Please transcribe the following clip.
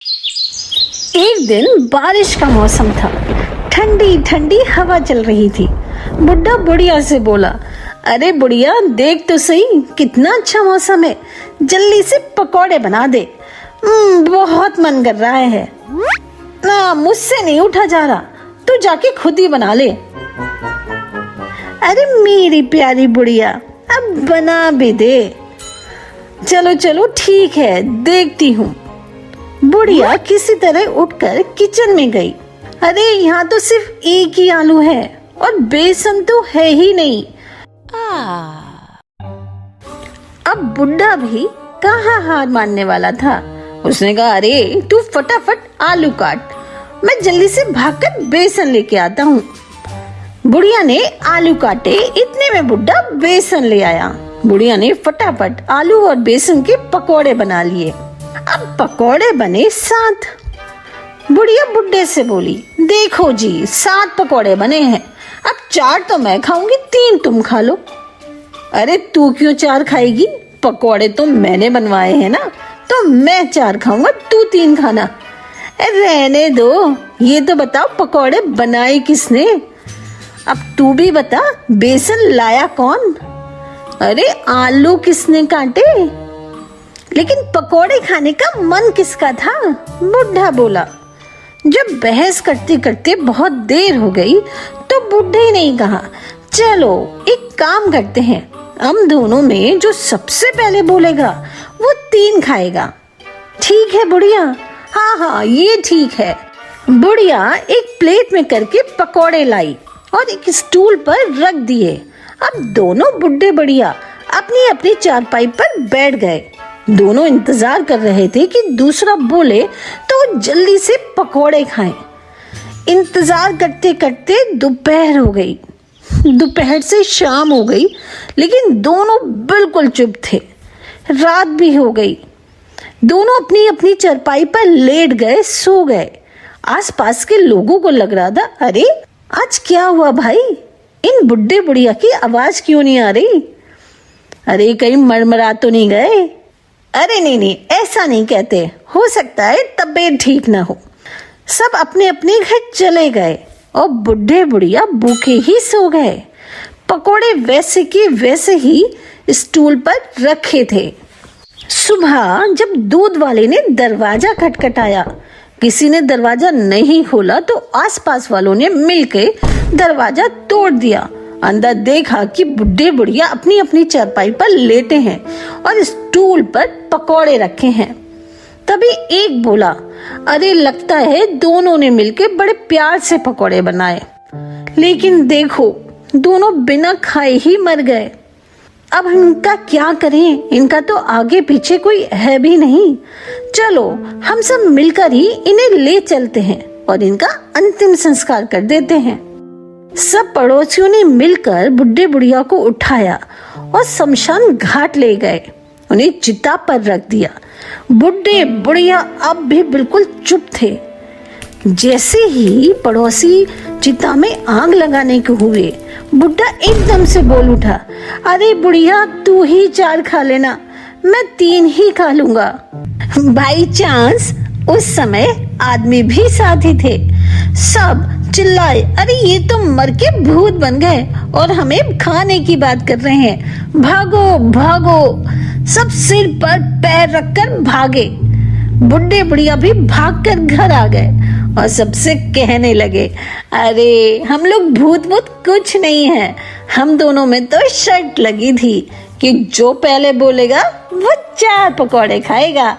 एक दिन बारिश का मौसम था। ठंडी ठंडी हवा चल रही थी। बुड्ढा बुढ़िया से बोला, अरे बुढ़िया, देख तो सही कितना अच्छा मौसम है, जल्दी से पकौड़े बना दे। बहुत मन कर रहा है ना, मुझसे नहीं उठा जा रहा, तू जाके खुद ही बना ले। अरे मेरी प्यारी बुढ़िया, अब बना भी दे। चलो चलो ठीक है, देखती हूँ। बुढ़िया किसी तरह उठकर किचन में गई। अरे यहाँ तो सिर्फ एक ही आलू है और बेसन तो है ही नहीं। अब बुड्ढा भी कहाँ हार मानने वाला था। उसने कहा, अरे तू फटाफट आलू काट, मैं जल्दी से भागकर बेसन लेके आता हूँ। बुढ़िया ने आलू काटे, इतने में बुड्ढा बेसन ले आया। बुढ़िया ने फटाफट आलू और बेसन के पकोड़े बना लिए। अब पकोड़े बने 7। बुढ़िया बुड्ढे से बोली, देखो जी 7 पकोड़े बने हैं, अब 4 तो मैं खाऊंगी, 3 तुम खा लो। अरे तू क्यों 4 खाएगी, पकोड़े तो मैंने बनवाए हैं ना, तो मैं 4 खाऊंगा, तू 3 खाना। रहने दो, ये तो बताओ पकोड़े बनाए किसने। अब तू भी बता, बेसन लाया कौन। अरे आलू किसने काटे, लेकिन पकोड़े खाने का मन किसका था। बुढ़ा बोला। जब बहस करते करते बहुत देर हो गई तो बुढ़े ने कहा, चलो एक काम करते हैं, हम दोनों में जो सबसे पहले बोलेगा वो 3 खाएगा। ठीक है बुढ़िया, हाँ हाँ ये ठीक है। बुढ़िया एक प्लेट में करके पकोड़े लाई और एक स्टूल पर रख दिए। अब दोनों बुड्ढे बुढ़िया अपनी अपनी चारपाई पर बैठ गए। दोनों इंतजार कर रहे थे कि दूसरा बोले तो जल्दी से पकोड़े खाएं। इंतजार करते करते दोपहर हो गई। दोपहर से शाम हो गई, लेकिन दोनों बिल्कुल चुप थे। रात भी हो गई। दोनों अपनी अपनी चारपाई पर लेट गए, सो गए। आसपास के लोगों को लग रहा था, अरे आज क्या हुआ भाई, इन बुड्ढे बुढ़िया की आवाज क्यों नहीं आ रही। अरे कहीं मरमरा तो नहीं गए। अरे नहीं, ऐसा नहीं कहते, हो सकता है तबीयत ठीक ना हो। सब अपने अपने घर चले गए और बुड्ढे बुढ़िया भूखे ही सो गए। पकोड़े वैसे के वैसे ही स्टूल पर रखे थे। सुबह जब दूध वाले ने दरवाजा खटखटाया, किसी ने दरवाजा नहीं खोला तो आसपास वालों ने मिलकर दरवाजा तोड़ दिया। अंदर देखा कि बुड्ढे बुढ़िया अपनी अपनी चारपाई पर लेटे हैं और स्टूल पर पकोड़े रखे हैं। तभी एक बोला, अरे लगता है दोनों ने मिलकर बड़े प्यार से पकोड़े बनाए, लेकिन देखो दोनों बिना खाए ही मर गए। अब इनका क्या करें, इनका तो आगे पीछे कोई है भी नहीं। चलो हम सब मिलकर ही इन्हें ले चलते हैं और इनका अंतिम संस्कार कर देते हैं। सब पड़ोसियों ने मिलकर बुड्ढे बुढ़िया को उठाया और शमशान घाट ले गए। उन्हें चिता पर रख दिया। बुड्ढे बुढ़िया अब भी बिल्कुल चुप थे। जैसे ही पड़ोसी चिता में आग लगाने के हुए, बुड्ढा एकदम से बोल उठा, अरे बुढ़िया तू ही 4 खा लेना, मैं 3 ही खा लूंगा। बाई चांस उस समय आदमी भी साथ ही थे। सब चिल्लाए, अरे ये तो मर के भूत बन गए और हमें खाने की बात कर रहे हैं, भागो भागो। सब सिर पर पैर रखकर भागे। बुड्ढे बुढ़िया भी भागकर घर आ गए और सबसे कहने लगे, अरे हम लोग भूत भूत कुछ नहीं है, हम दोनों में तो शर्त लगी थी कि जो पहले बोलेगा वो 4 पकोड़े खाएगा।